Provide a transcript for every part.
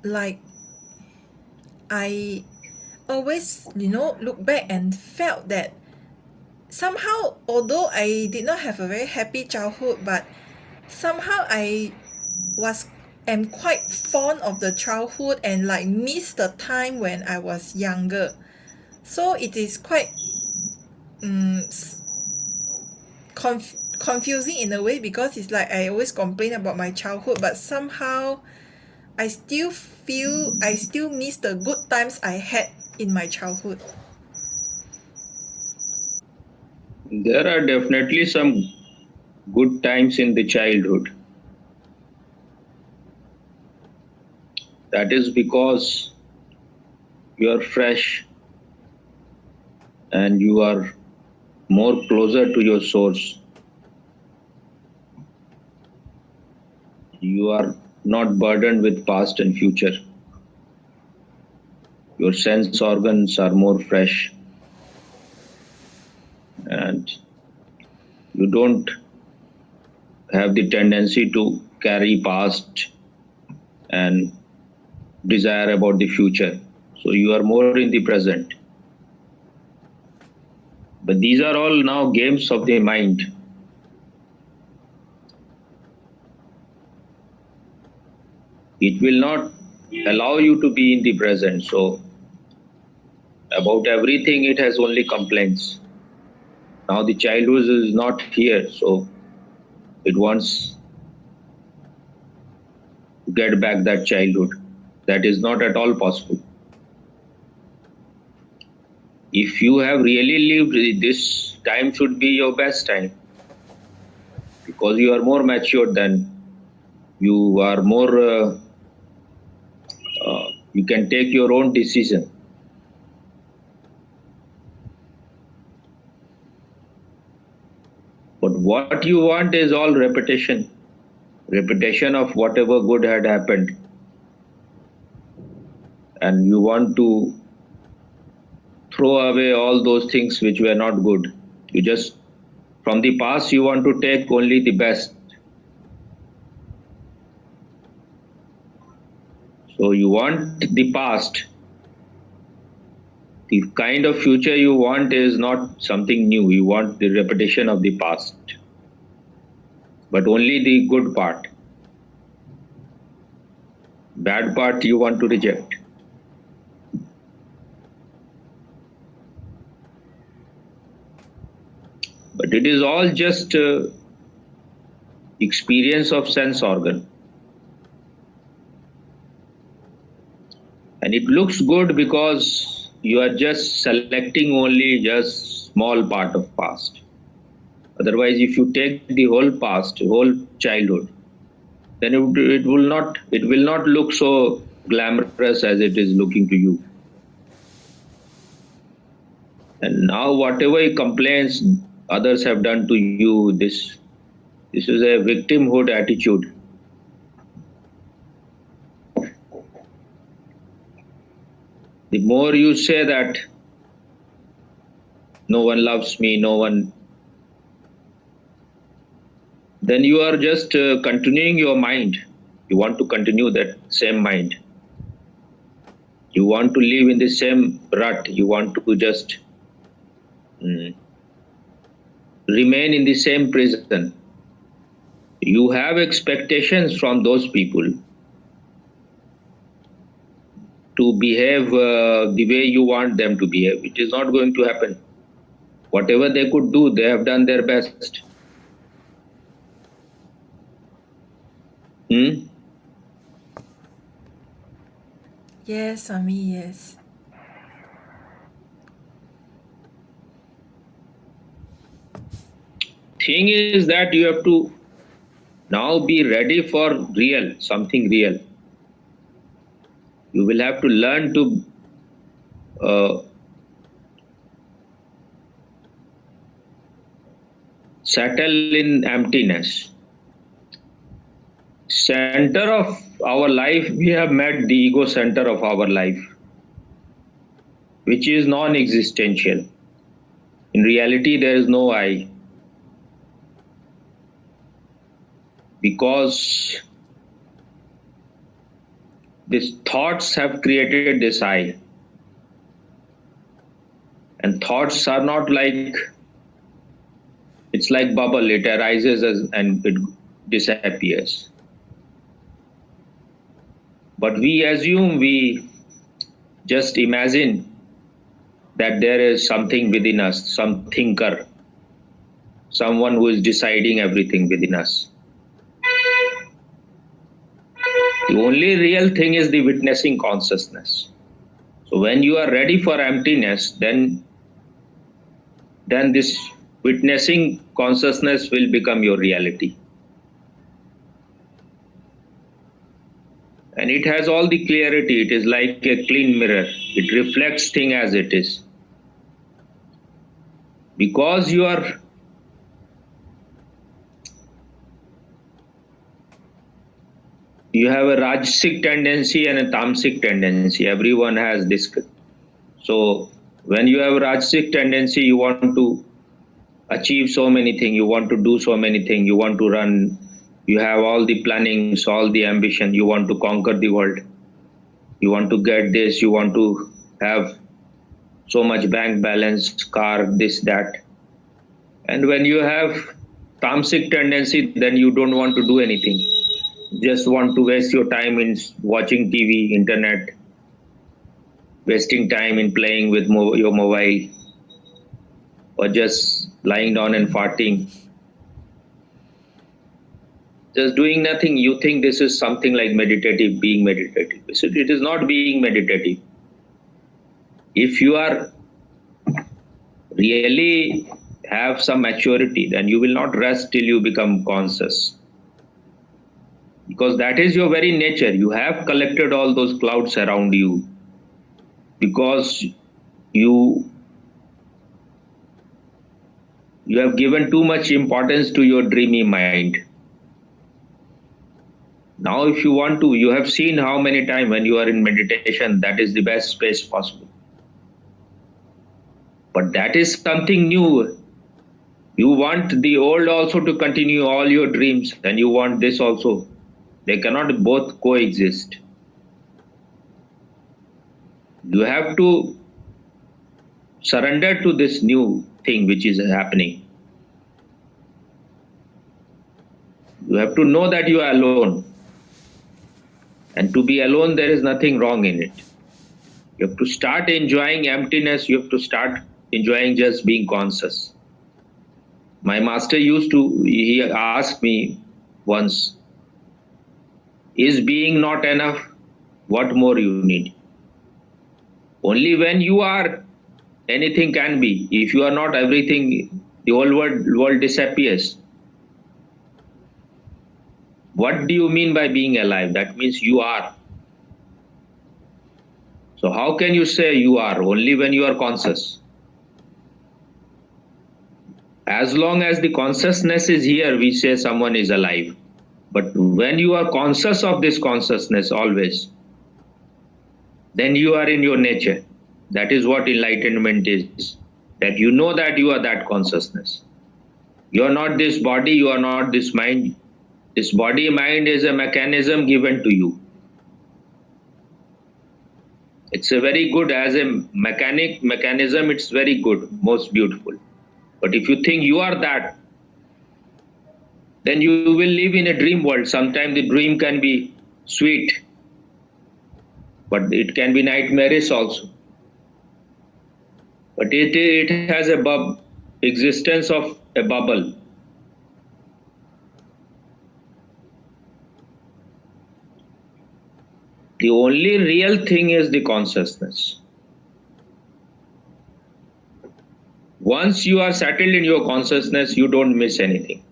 like I always, look back and felt that somehow, although I did not have a very happy childhood, but somehow I was am quite fond of the childhood and like miss the time when I was younger. So it is quite um, confusing in a way because it's like I always complain about my childhood, but somehow I still miss the good times I had in my childhood. There are definitely some good times in the childhood. That is because you are fresh and you are more closer to your source. You are not burdened with past and future. Your sense organs are more fresh and you don't have the tendency to carry past and desire about the future. So you are more in the present. But these are all now games of the mind. It will not allow you to be in the present. So about everything, it has only complaints. Now the childhood is not here, so it wants to get back that childhood. That is not at all possible. If you have really lived, this time should be your best time because you are more matured than you are more. You can take your own decision. But what you want is all repetition of whatever good had happened. And you want to throw away all those things which were not good. You just, from the past, you want to take only the best. So you want the past. The kind of future you want is not something new. You want the repetition of the past, but only the good part. Bad part you want to reject. But it is all just experience of sense organ. And it looks good because you are just selecting only just small part of past. Otherwise, if you take the whole past, whole childhood, then it will not look so glamorous as it is looking to you. And now whatever complaints others have done to you, this is a victimhood attitude. The more you say that no one loves me, no one, then you are just continuing your mind. You want to continue that same mind. You want to live in the same rut. You want to just remain in the same prison. You have expectations from those people to behave the way you want them to behave. It is not going to happen. Whatever they could do, they have done their best. Yes, Swami, yes. Thing is that you have to now be ready for real, something real. You will have to learn to settle in emptiness. Center of our life, we have met the ego center of our life, which is non-existential. In reality, there is no I. Because these thoughts have created this I. And thoughts are not like, it's like bubble, it arises and it disappears. But we assume, we just imagine that there is something within us, some thinker, someone who is deciding everything within us. The only real thing is the witnessing consciousness. So when you are ready for emptiness, then this witnessing consciousness will become your reality. And it has all the clarity. It is like a clean mirror. It reflects things as it is. Because you have a Rajasic tendency and a Tamasic tendency. Everyone has this. So when you have a Rajasic tendency, you want to achieve so many things. You want to do so many things. You want to run. You have all the plannings, all the ambition. You want to conquer the world. You want to get this. You want to have so much bank balance, car, this, that. And when you have Tamasic tendency, then you don't want to do anything. Just want to waste your time in watching TV, internet, wasting time in playing with your mobile, or just lying down and farting. Just doing nothing. You think this is something like meditative, being meditative. It is not being meditative. If you are really have some maturity, then you will not rest till you become conscious. Because that is your very nature. You have collected all those clouds around you because you have given too much importance to your dreamy mind. Now, if you want to, you have seen how many times when you are in meditation, that is the best space possible. But that is something new. You want the old also to continue all your dreams, and you want this also. They cannot both coexist. You have to surrender to this new thing which is happening. You have to know that you are alone. And to be alone, there is nothing wrong in it. You have to start enjoying emptiness. You have to start enjoying just being conscious. My master he asked me once, is being not enough? What more you need? Only when you are, anything can be. If you are not, everything, the whole world disappears. What do you mean by being alive? That means you are. So how can you say you are? Only when you are conscious. As long as the consciousness is here, we say someone is alive. But when you are conscious of this consciousness always, then you are in your nature. That is what enlightenment is. That you know that you are that consciousness. You are not this body, you are not this mind. This body mind is a mechanism given to you. It's a very good, as a mechanism, it's very good, most beautiful. But if you think you are that, then you will live in a dream world. Sometimes the dream can be sweet, but it can be nightmarish also. But it has a existence of a bubble. The only real thing is the consciousness. Once you are settled in your consciousness, you don't miss anything.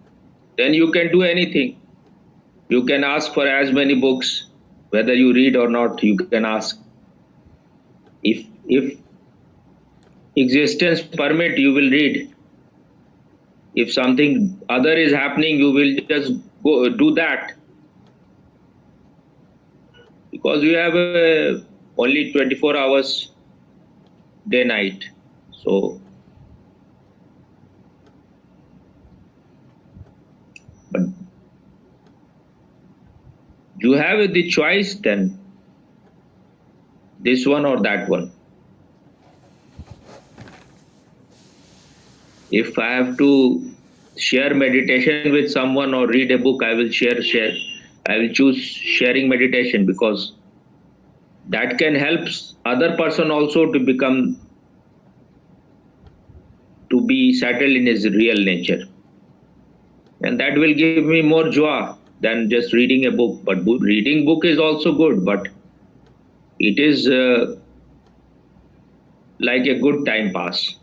Then you can do anything. You can ask for as many books, whether you read or not, you can ask. If existence permit, you will read. If something other is happening, you will just go do that. Because you have only 24 hours day night. So, but you have the choice then. this one or that one. If I have to share meditation with someone or read a book, I will I will choose sharing meditation, because that can help other person also to be settled in his real nature. And that will give me more joy than just reading a book. But reading book is also good, but it is like a good time pass.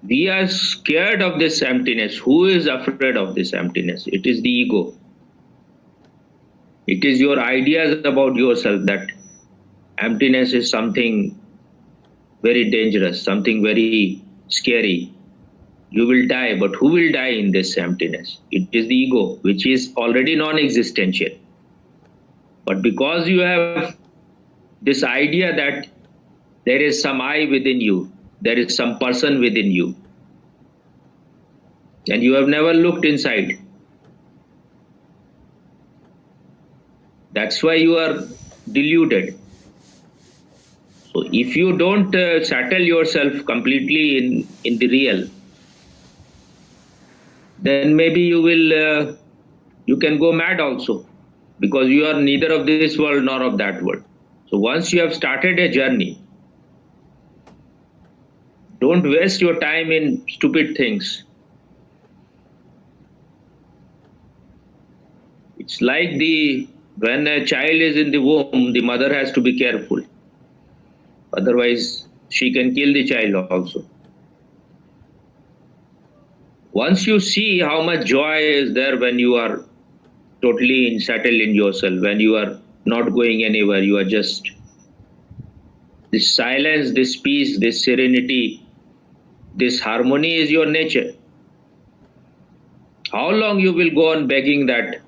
We are scared of this emptiness. Who is afraid of this emptiness? It is the ego. It is your ideas about yourself that emptiness is something very dangerous, something very scary. You will die, but who will die in this emptiness? It is the ego, which is already non-existential. But because you have this idea that there is some I within you, there is some person within you, and you have never looked inside. That's why you are deluded. So if you don't settle yourself completely in the real, then maybe you can go mad also, because you are neither of this world nor of that world. So once you have started a journey, don't waste your time in stupid things. It's like when a child is in the womb, the mother has to be careful. Otherwise, she can kill the child also. Once you see how much joy is there when you are totally settled in yourself, when you are not going anywhere, you are just this silence, this peace, this serenity, this harmony is your nature. How long you will go on begging that,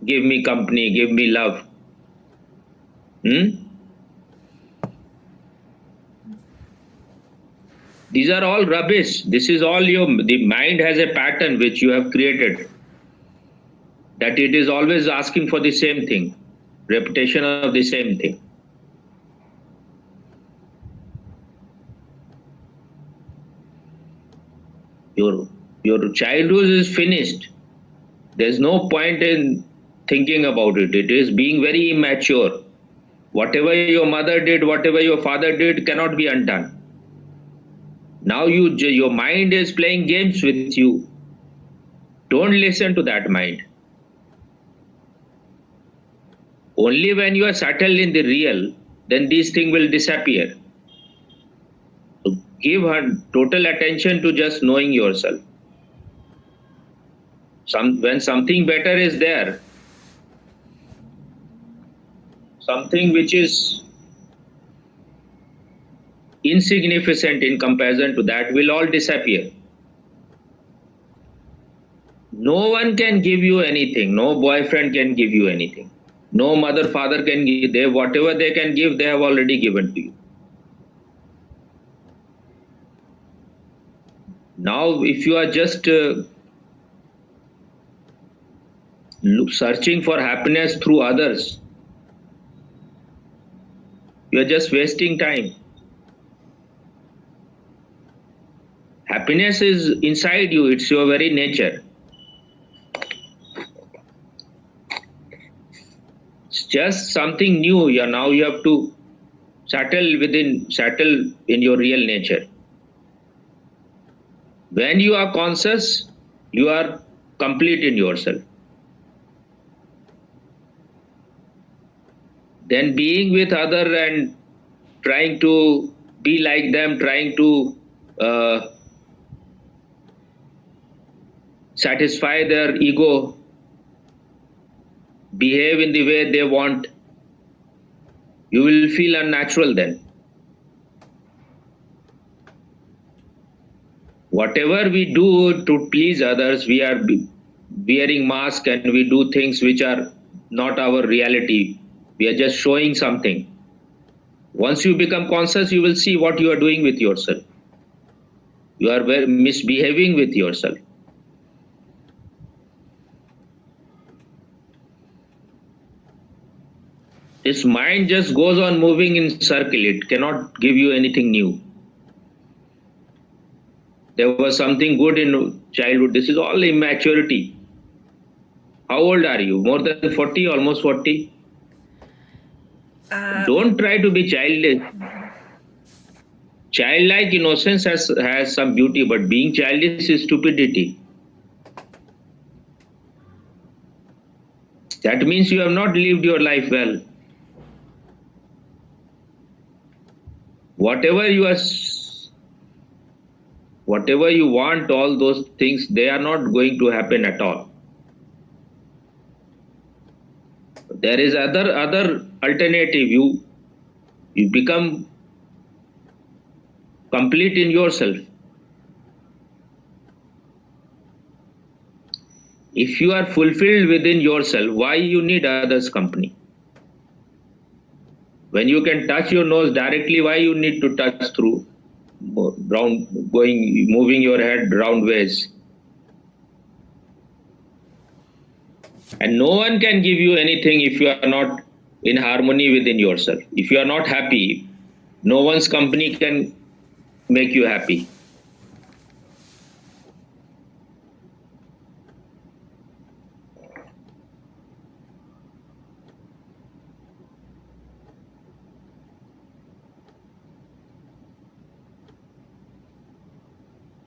give me company, give me love? These are all rubbish. This is all the mind has a pattern which you have created, that it is always asking for the same thing, repetition of the same thing. Your childhood is finished. There's no point in thinking about it. It is being very immature. Whatever your mother did, whatever your father did, cannot be undone. Now your mind is playing games with you. Don't listen to that mind. Only when you are settled in the real, then these things will disappear. So give total attention to just knowing yourself. When something better is there, something which is insignificant in comparison to that will all disappear. No one can give you anything. No boyfriend can give you anything. No mother, father can give. Whatever they can give, they have already given to you. Now, if you are just searching for happiness through others, you are just wasting time. Happiness is inside you. It's your very nature. It's just something new. Now you have to settle in your real nature. When you are conscious, you are complete in yourself. Then being with other and trying to be like them, trying to satisfy their ego, behave in the way they want, you will feel unnatural then. Whatever we do to please others, we are wearing masks and we do things which are not our reality. We are just showing something. Once you become conscious, you will see what you are doing with yourself. You are misbehaving with yourself. This mind just goes on moving in circle. It cannot give you anything new. There was something good in childhood. This is all immaturity. How old are you? More than 40, almost 40? Don't try to be childish. Childlike innocence has some beauty, but being childish is stupidity. That means you have not lived your life well. Whatever you want, all those things, they are not going to happen at all. There is other alternative. You become complete in yourself. If you are fulfilled within yourself, why you need others' company? When you can touch your nose directly, why you need to touch through moving your head round ways? And no one can give you anything if you are not in harmony within yourself. If you are not happy, no one's company can make you happy.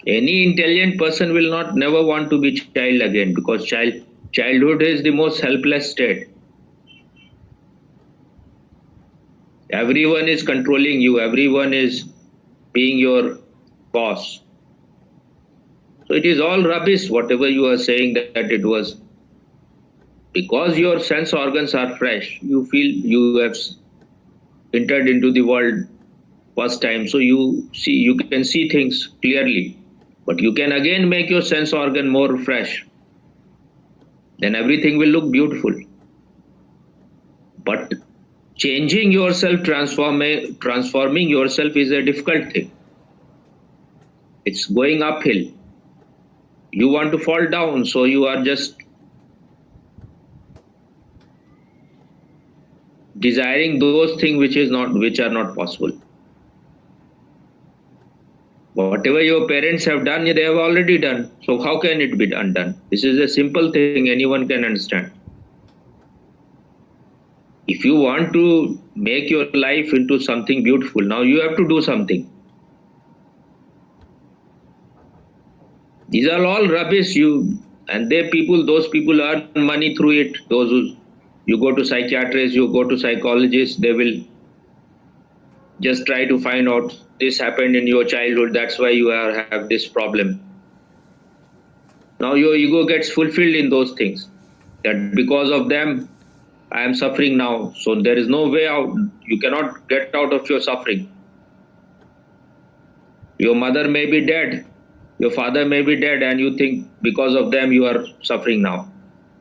Any intelligent person will never want to be child again, because childhood is the most helpless state. Everyone is controlling you. Everyone is being your boss. So it is all rubbish, whatever you are saying that it was. Because your sense organs are fresh, you feel you have entered into the world first time. So you can see things clearly. But you can again make your sense organ more fresh. Then everything will look beautiful. But changing yourself, transforming yourself is a difficult thing. It's going uphill. You want to fall down, so you are just desiring those things which are not possible. Whatever your parents have done, they have already done. So how can it be undone? This is a simple thing anyone can understand. If you want to make your life into something beautiful, now you have to do something. These are all rubbish. Those people earn money through it. You go to psychiatrists, you go to psychologists, they will just try to find out this happened in your childhood, that's why you have this problem. Now your ego gets fulfilled in those things, that because of them I am suffering now, so there is no way out. You cannot get out of your suffering. Your mother may be dead, your father may be dead, and you think because of them you are suffering now.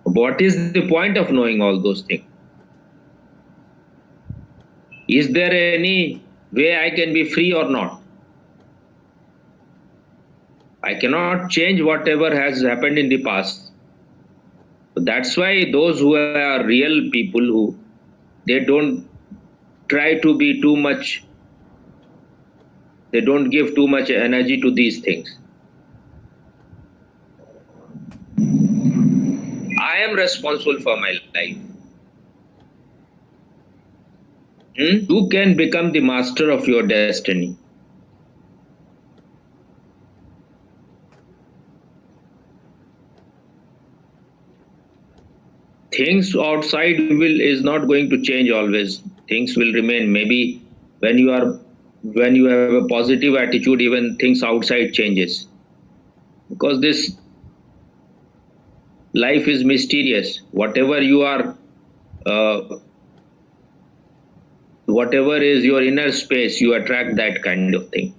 What is the point of knowing all those things? Is there any way I can be free or not? I cannot change whatever has happened in the past. That's why those who are real people, they don't try to be too much, they don't give too much energy to these things. I am responsible for my life. You can become the master of your destiny. Things outside is not going to change always. Things will remain. Maybe when you have a positive attitude, even things outside changes. Because this life is mysterious. Whatever you are, whatever is your inner space, you attract that kind of thing.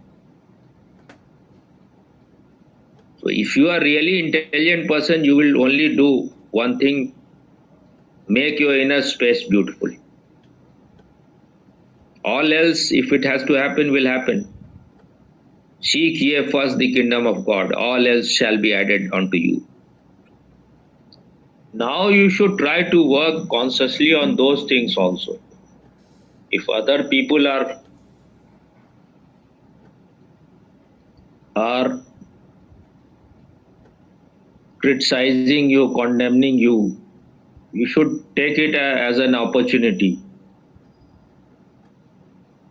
So if you are really intelligent person, you will only do one thing: make your inner space beautiful. All else, if it has to happen, will happen. Seek ye first the kingdom of God, all else shall be added unto you. Now you should try to work consciously on those things also. If other people are criticizing you, condemning you, you should take it as an opportunity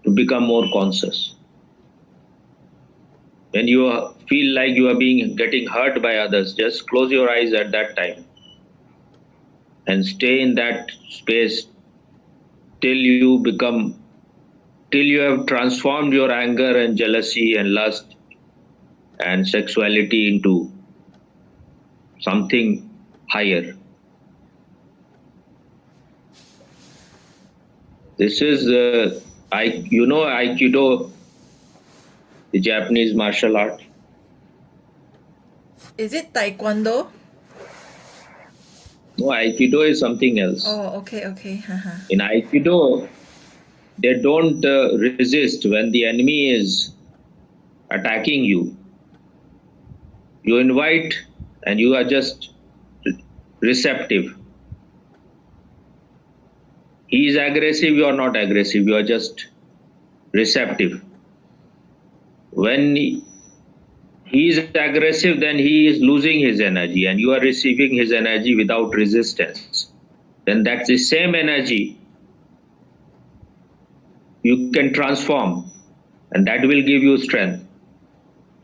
to become more conscious. When you feel like you are getting hurt by others, just close your eyes at that time and stay in that space till you have transformed your anger and jealousy and lust and sexuality into something higher. This is Aikido, the Japanese martial art. Is it taekwondo? No, Aikido is something else. Oh, okay, okay. Haha. In Aikido, they don't resist when the enemy is attacking you. You invite and you are just receptive. He is aggressive, you are not aggressive, you are just receptive. When he is aggressive, then he is losing his energy and you are receiving his energy without resistance. Then that's the same energy you can transform and that will give you strength.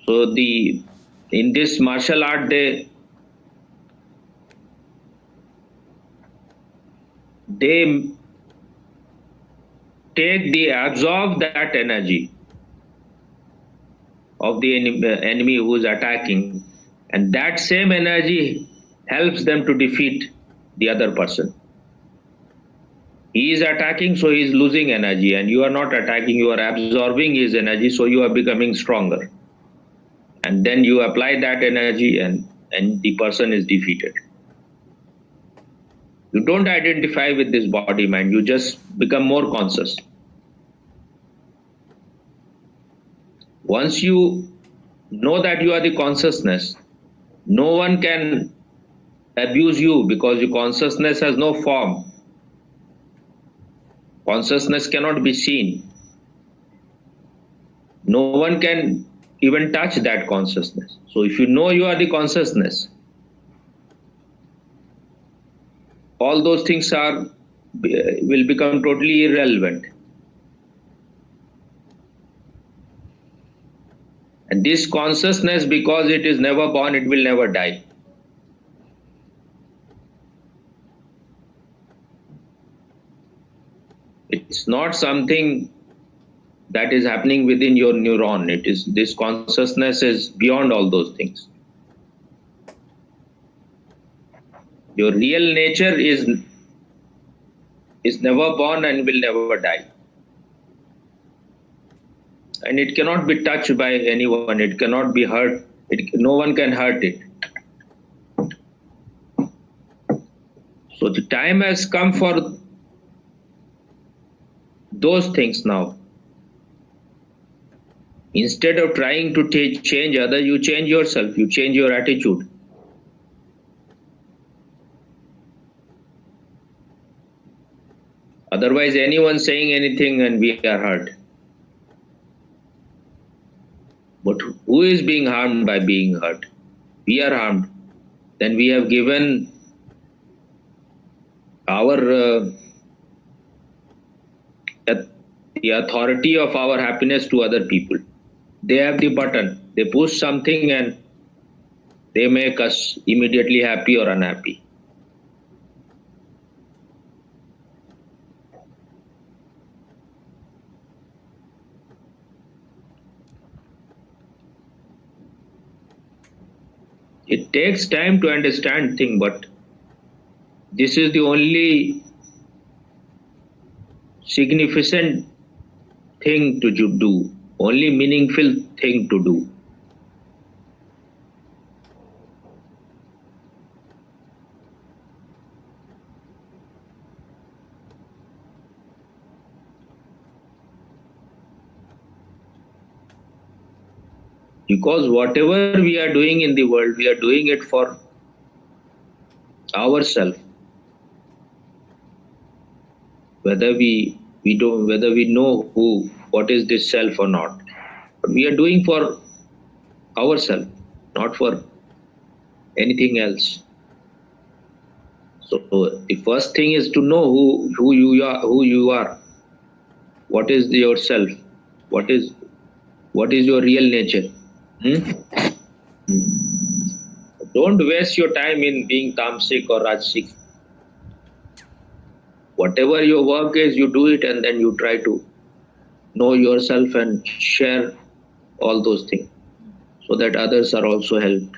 So in this martial art, they absorb that energy of the enemy who is attacking, and that same energy helps them to defeat the other person. He is attacking, so he is losing energy, and you are not attacking, you are absorbing his energy, so you are becoming stronger. And then you apply that energy and the person is defeated. You don't identify with this body mind, you just become more conscious. Once you know that you are the consciousness, no one can abuse you because your consciousness has no form. Consciousness cannot be seen. No one can even touch that consciousness. So if you know you are the consciousness, all those things will become totally irrelevant. And this consciousness, because it is never born, it will never die. It's not something that is happening within your neuron. This consciousness is beyond all those things. Your real nature is never born and will never die. And it cannot be touched by anyone. It cannot be hurt. No one can hurt it. So the time has come for those things now. Instead of trying to change others, you change yourself. You change your attitude. Otherwise, anyone saying anything and we are hurt. But who is being harmed by being hurt? We are harmed. Then we have given the authority of our happiness to other people. They have the button. They push something and they make us immediately happy or unhappy. It takes time to understand things, but this is the only significant thing to do, only meaningful thing to do. Because whatever we are doing in the world, we are doing it for ourselves. Whether we know what is this self or not, but we are doing for ourselves, not for anything else. So the first thing is to know who you are. What is yourself? What is your real nature? Don't waste your time in being tamasic or rajasic. Whatever your work is, you do it, and then you try to know yourself and share all those things so that others are also helped.